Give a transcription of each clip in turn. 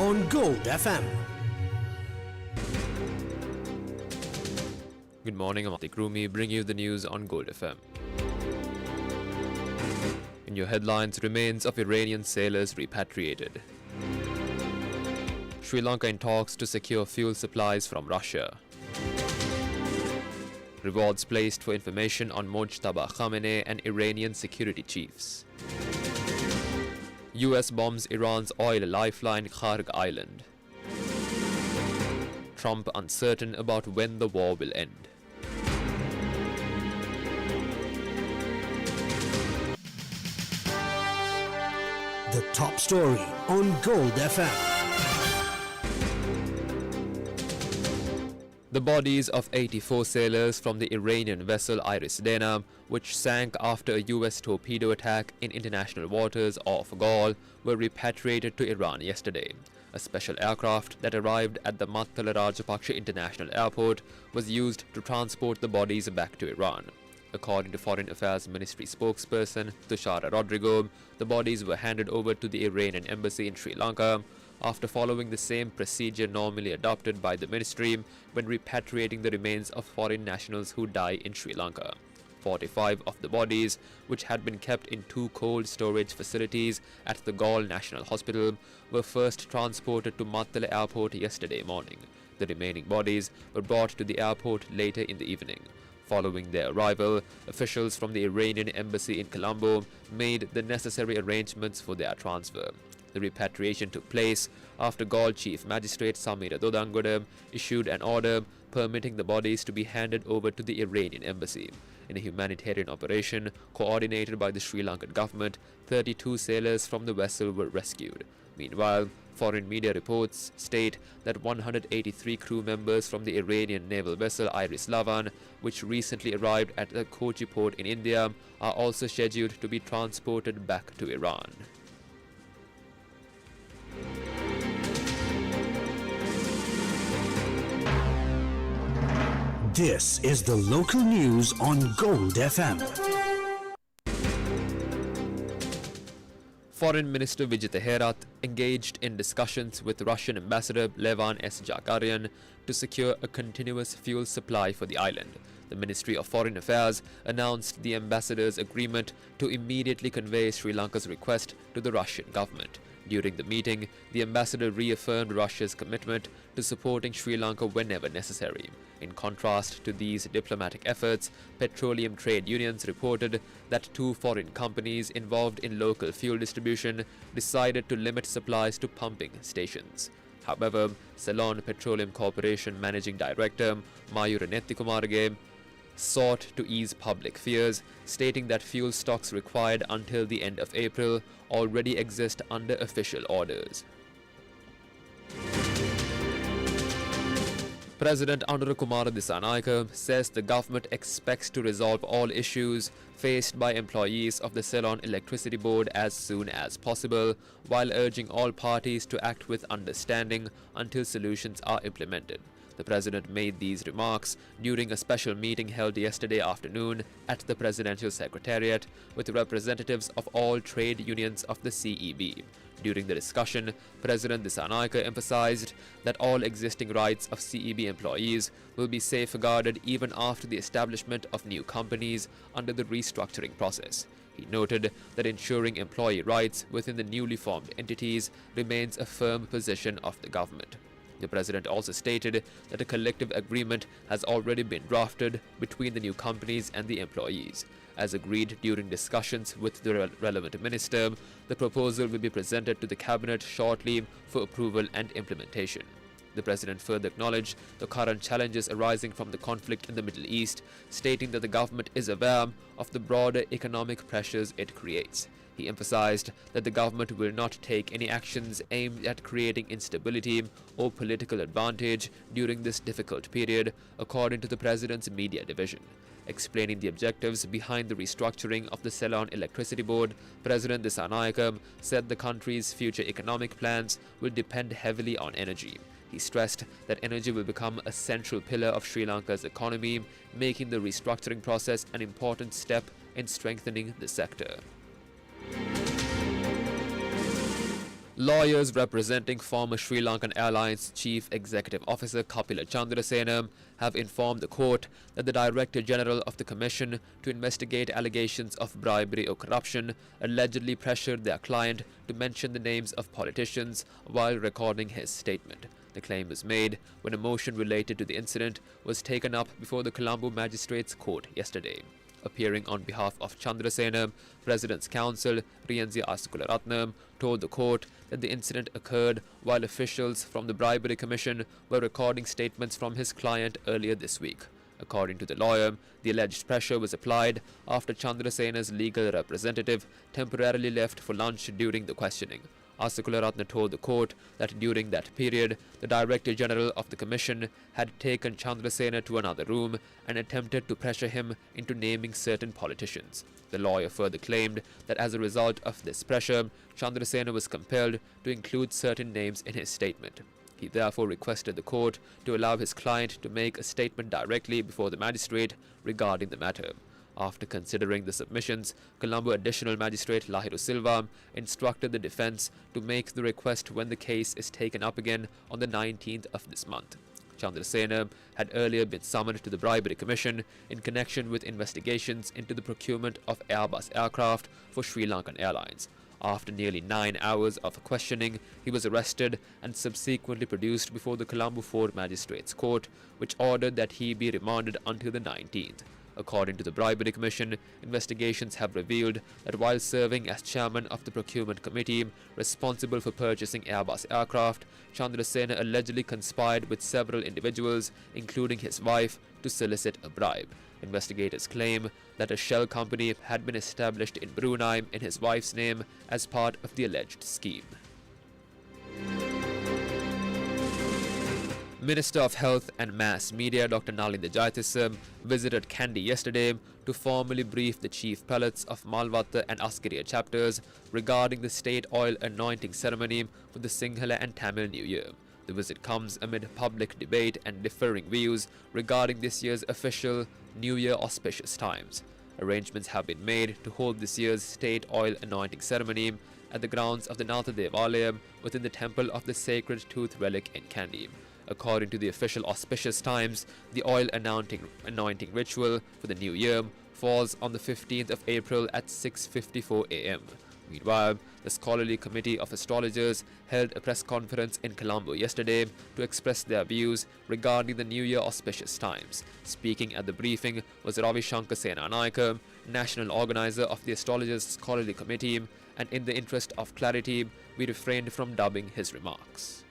on Gold FM. Good morning, I'm Atik Rumi, bringing you the news on Gold FM. In your headlines, remains of Iranian sailors repatriated. Sri Lanka in talks to secure fuel supplies from Russia. Rewards placed for information on Mojtaba Khamenei and Iranian security chiefs. US bombs Iran's oil lifeline Kharg Island. Trump uncertain about when the war will end. The top story on Gold FM. The bodies of 84 sailors from the Iranian vessel Iris Dana, which sank after a US torpedo attack in international waters off Gaul, were repatriated to Iran yesterday. A special aircraft that arrived at the Mattala Rajapaksa International Airport was used to transport the bodies back to Iran. According to Foreign Affairs Ministry spokesperson Tushar Rodrigo, the bodies were handed over to the Iranian embassy in Sri Lanka after following the same procedure normally adopted by the ministry when repatriating the remains of foreign nationals who die in Sri Lanka. 45 of the bodies, which had been kept in 2 cold storage facilities at the Gaul National Hospital, were first transported to Mattala Airport yesterday morning. The remaining bodies were brought to the airport later in the evening. Following their arrival, officials from the Iranian embassy in Colombo made the necessary arrangements for their transfer. The repatriation took place after Gaul Chief Magistrate Samira Dodangoda issued an order permitting the bodies to be handed over to the Iranian embassy. In a humanitarian operation coordinated by the Sri Lankan government, 32 sailors from the vessel were rescued. Meanwhile, foreign media reports state that 183 crew members from the Iranian naval vessel Iris Lavan, which recently arrived at the Kochi port in India, are also scheduled to be transported back to Iran. This is the local news on Gold FM. Foreign Minister Vijay Taherath engaged in discussions with Russian Ambassador Levan S. Jakaryan to secure a continuous fuel supply for the island. The Ministry of Foreign Affairs announced the ambassador's agreement to immediately convey Sri Lanka's request to the Russian government. During the meeting, the ambassador reaffirmed Russia's commitment to supporting Sri Lanka whenever necessary. In contrast to these diplomatic efforts, petroleum trade unions reported that 2 foreign companies involved in local fuel distribution decided to limit supplies to pumping stations. However, Ceylon Petroleum Corporation Managing Director Mayur Nettikumarage sought to ease public fears, stating that fuel stocks required until the end of April already exist under official orders. President Anurukumara Dissanayake says the government expects to resolve all issues faced by employees of the Ceylon Electricity Board as soon as possible, while urging all parties to act with understanding until solutions are implemented. The president made these remarks during a special meeting held yesterday afternoon at the Presidential Secretariat with representatives of all trade unions of the CEB. During the discussion, President Dissanayake emphasized that all existing rights of CEB employees will be safeguarded even after the establishment of new companies under the restructuring process. He noted that ensuring employee rights within the newly formed entities remains a firm position of the government. The president also stated that a collective agreement has already been drafted between the new companies and the employees. As agreed during discussions with the relevant minister, the proposal will be presented to the cabinet shortly for approval and implementation. The president further acknowledged the current challenges arising from the conflict in the Middle East, stating that the government is aware of the broader economic pressures it creates. He emphasized that the government will not take any actions aimed at creating instability or political advantage during this difficult period, according to the president's media division. Explaining the objectives behind the restructuring of the Ceylon Electricity Board, President Dissanayake said the country's future economic plans will depend heavily on energy. He stressed that energy will become a central pillar of Sri Lanka's economy, making the restructuring process an important step in strengthening the sector. Lawyers representing former Sri Lankan Airlines Chief Executive Officer Kapila Chandrasena have informed the court that the Director General of the Commission to investigate allegations of bribery or corruption allegedly pressured their client to mention the names of politicians while recording his statement. The claim was made when a motion related to the incident was taken up before the Colombo Magistrates Court yesterday. Appearing on behalf of Chandrasena, President's Counsel Rienzi Asukularatnam told the court that the incident occurred while officials from the Bribery Commission were recording statements from his client earlier this week. According to the lawyer, the alleged pressure was applied after Chandrasena's legal representative temporarily left for lunch during the questioning. Asukularatne told the court that during that period, the Director General of the Commission had taken Chandrasena to another room and attempted to pressure him into naming certain politicians. The lawyer further claimed that as a result of this pressure, Chandrasena was compelled to include certain names in his statement. He therefore requested the court to allow his client to make a statement directly before the magistrate regarding the matter. After considering the submissions, Colombo Additional Magistrate Lahiru Silva instructed the defense to make the request when the case is taken up again on the 19th of this month. Chandrasena had earlier been summoned to the Bribery Commission in connection with investigations into the procurement of Airbus aircraft for Sri Lankan Airlines. After nearly 9 hours of questioning, he was arrested and subsequently produced before the Colombo 4 Magistrates Court, which ordered that he be remanded until the 19th. According to the Bribery Commission, investigations have revealed that while serving as chairman of the procurement committee responsible for purchasing Airbus aircraft, Chandrasena allegedly conspired with several individuals, including his wife, to solicit a bribe. Investigators claim that a shell company had been established in Brunei in his wife's name as part of the alleged scheme. Minister of Health and Mass Media Dr. Nalinda Jayatissa visited Kandy yesterday to formally brief the chief prelates of Malvatta and Askariya chapters regarding the state oil anointing ceremony for the Sinhala and Tamil New Year. The visit comes amid public debate and differing views regarding this year's official New Year auspicious times. Arrangements have been made to hold this year's state oil anointing ceremony at the grounds of the Natha Devalaya within the temple of the Sacred Tooth Relic in Kandy. According to the official auspicious times, the oil anointing ritual for the new year falls on the 15th of April at 6:54 a.m. Meanwhile, the Scholarly Committee of Astrologers held a press conference in Colombo yesterday to express their views regarding the New Year auspicious times. Speaking at the briefing was Ravi Shankar Senanayake, national organizer of the Astrologers Scholarly Committee, and in the interest of clarity, we refrained from dubbing his remarks.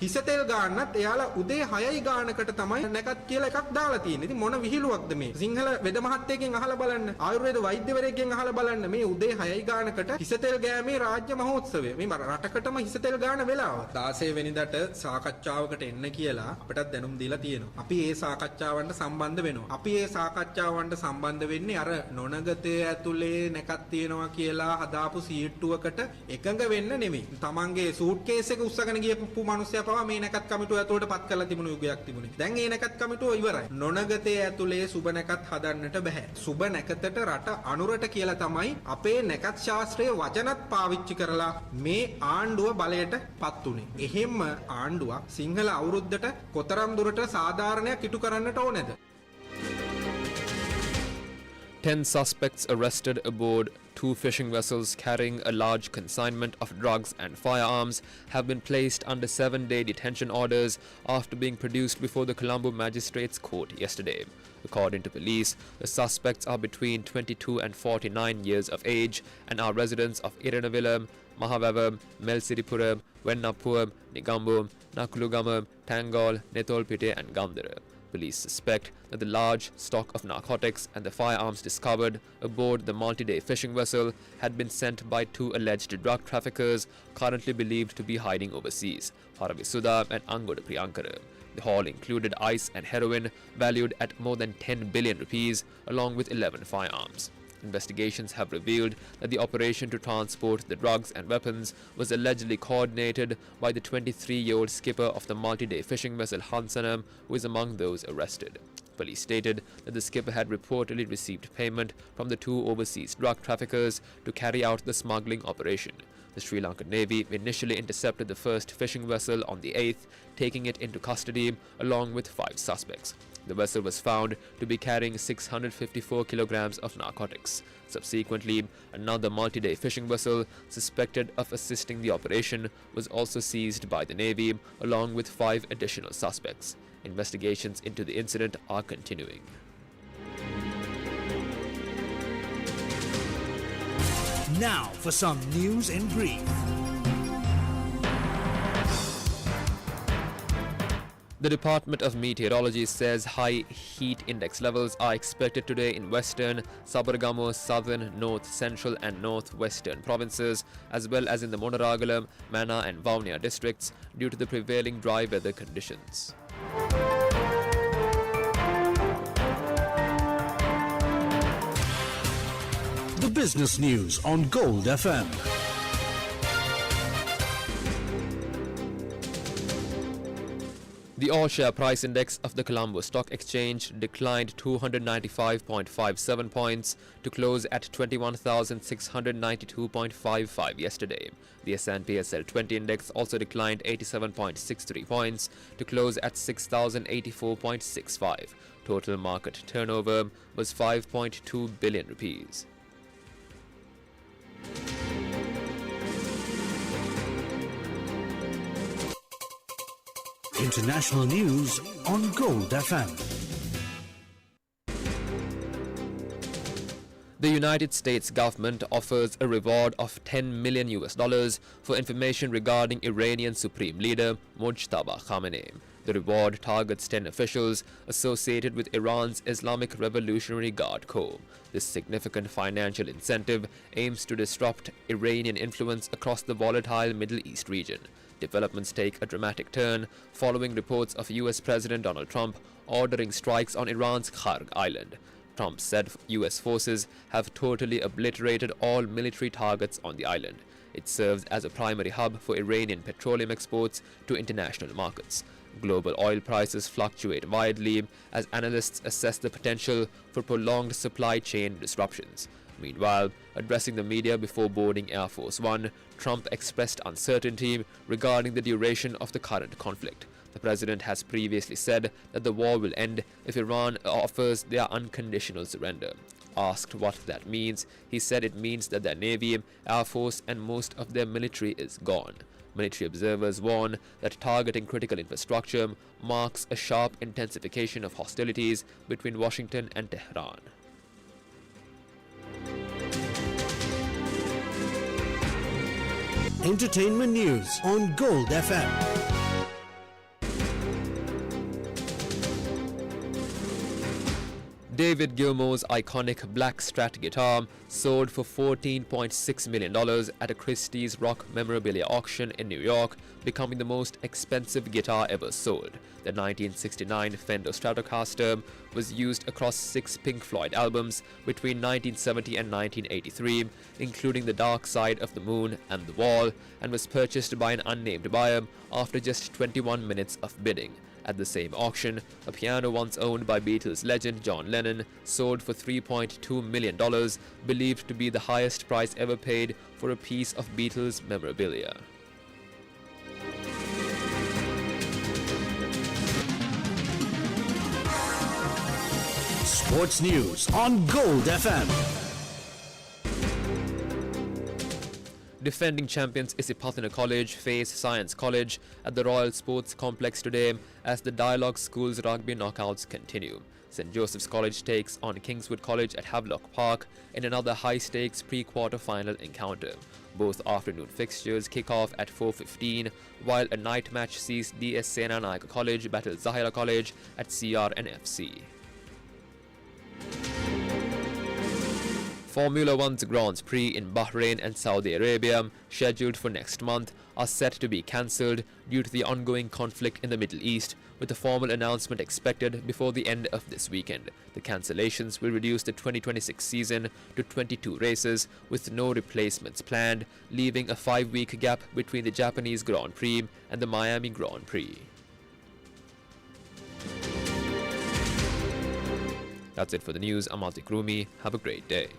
හිසතෙල් ගන්නත් එයාලා උදේ 6යි ගානකට තමයි නැකත් කියලා එකක් දාලා තියෙන්නේ. ඉතින් මොන විහිළුවක්ද මේ? සිංහල වෙද මහත්තයෙක්ගෙන් අහලා බලන්න. ආයුර්වේද වෛද්‍යවරයෙක්ගෙන් අහලා බලන්න. මේ උදේ 6යි ගානකට හිසතෙල් ගෑමේ රාජ්‍ය මහෝත්සවය. මේ රටකටම හිසතෙල් ගාන වෙලාව. 16 වෙනිදාට සාකච්ඡාවකට එන්න කියලා අපිටත් දැනුම් දීලා තියෙනවා. අපි මේ සාකච්ඡාවන්ට සම්බන්ධ වෙනවා. අපි මේ සාකච්ඡාවන්ට සම්බන්ධ වෙන්නේ අර නොනගතේ ඇතුලේ නැකත් තියෙනවා කියලා හදාපු සීට්ටුවකට එකඟ වෙන්න නෙමෙයි. තමන්ගේ සූට්කේස් එක උස්සගෙන ගියපු මිනිස්සයා මේ නැකත් කමිටුව ඇතුළට පත් කරලා තිබුණු යුගයක් තිබුණේ. දැන් මේ නැකත් කමිටුව ඉවරයි. නොනගතේ ඇතුලේ සුබ නැකත් හදන්නට බෑ. සුබ නැකතට රට අනුරට කියලා තමයි අපේ නැකත් ශාස්ත්‍රයේ වචනත් පාවිච්චි කරලා මේ ආණ්ඩුව බලයට පත් උනේ. එහෙම ආණ්ඩුවක් සිංහල අවුරුද්දට කොතරම් දුරට සාධාරණයක් ඉටු කරන්නට ඕනේද? 10 suspects arrested aboard 2 fishing vessels carrying a large consignment of drugs and firearms have been placed under 7-day detention orders after being produced before the Colombo Magistrates Court yesterday. According to police, the suspects are between 22 and 49 years of age and are residents of Iranavilla, Mahawava, Melsiripura, Wennapur, Nigambo, Nakulugama, Tangol, Netolpite and Gandhara. Police suspect that the large stock of narcotics and the firearms discovered aboard the multi-day fishing vessel had been sent by 2 alleged drug traffickers currently believed to be hiding overseas, Haravi Sudha and Angoda Priyankara. The haul included ice and heroin valued at more than 10 billion rupees, along with 11 firearms. Investigations have revealed that the operation to transport the drugs and weapons was allegedly coordinated by the 23-year-old skipper of the multi-day fishing vessel Hansanam, who is among those arrested. Police stated that the skipper had reportedly received payment from the 2 overseas drug traffickers to carry out the smuggling operation. The Sri Lankan Navy initially intercepted the first fishing vessel on the 8th, taking it into custody along with 5 suspects. The vessel was found to be carrying 654 kilograms of narcotics. Subsequently, another multi-day fishing vessel suspected of assisting the operation was also seized by the Navy, along with 5 additional suspects. Investigations into the incident are continuing. Now for some news in brief. The Department of Meteorology says high heat index levels are expected today in western, Sabaragamu, southern, north, central and northwestern provinces, as well as in the Monaragalam, Mana and Vavuniya districts due to the prevailing dry weather conditions. The business news on Gold FM. The all-share price index of the Colombo Stock Exchange declined 295.57 points to close at 21,692.55 yesterday. The S&P SL 20 index also declined 87.63 points to close at 6,084.65. Total market turnover was 5.2 billion rupees. International news on Gold FM. The United States government offers a reward of $10 million for information regarding Iranian Supreme Leader Mojtaba Khamenei. The reward targets 10 officials associated with Iran's Islamic Revolutionary Guard Corps. This significant financial incentive aims to disrupt Iranian influence across the volatile Middle East region. Developments take a dramatic turn following reports of US President Donald Trump ordering strikes on Iran's Kharg Island. Trump said US forces have totally obliterated all military targets on the island. It serves as a primary hub for Iranian petroleum exports to international markets. Global oil prices fluctuate widely as analysts assess the potential for prolonged supply chain disruptions. Meanwhile, addressing the media before boarding Air Force One, Trump expressed uncertainty regarding the duration of the current conflict. The president has previously said that the war will end if Iran offers their unconditional surrender. Asked what that means, he said it means that their navy, air force and most of their military is gone. Military observers warn that targeting critical infrastructure marks a sharp intensification of hostilities between Washington and Tehran. Entertainment news on Gold FM. David Gilmour's iconic black Strat guitar sold for $14.6 million at a Christie's Rock memorabilia auction in New York, becoming the most expensive guitar ever sold. The 1969 Fender Stratocaster was used across 6 Pink Floyd albums between 1970 and 1983, including The Dark Side of the Moon and The Wall, and was purchased by an unnamed buyer after just 21 minutes of bidding. At the same auction, a piano once owned by Beatles legend John Lennon sold for $3.2 million, believed to be the highest price ever paid for a piece of Beatles memorabilia. Sports news on Gold FM. Defending champions Isipathana College face Science College at the Royal Sports Complex today as the Dialogue Schools rugby knockouts continue. St. Joseph's College takes on Kingswood College at Havelock Park in another high-stakes pre-quarter-final encounter. Both afternoon fixtures kick off at 4:15, while a night match sees DS Senanayake College battle Zahira College at CRNFC. Formula One's Grand Prix in Bahrain and Saudi Arabia, scheduled for next month, are set to be cancelled due to the ongoing conflict in the Middle East, with a formal announcement expected before the end of this weekend. The cancellations will reduce the 2026 season to 22 races, with no replacements planned, leaving a 5-week gap between the Japanese Grand Prix and the Miami Grand Prix. That's it for the news. I'm Atik Rumi. Have a great day.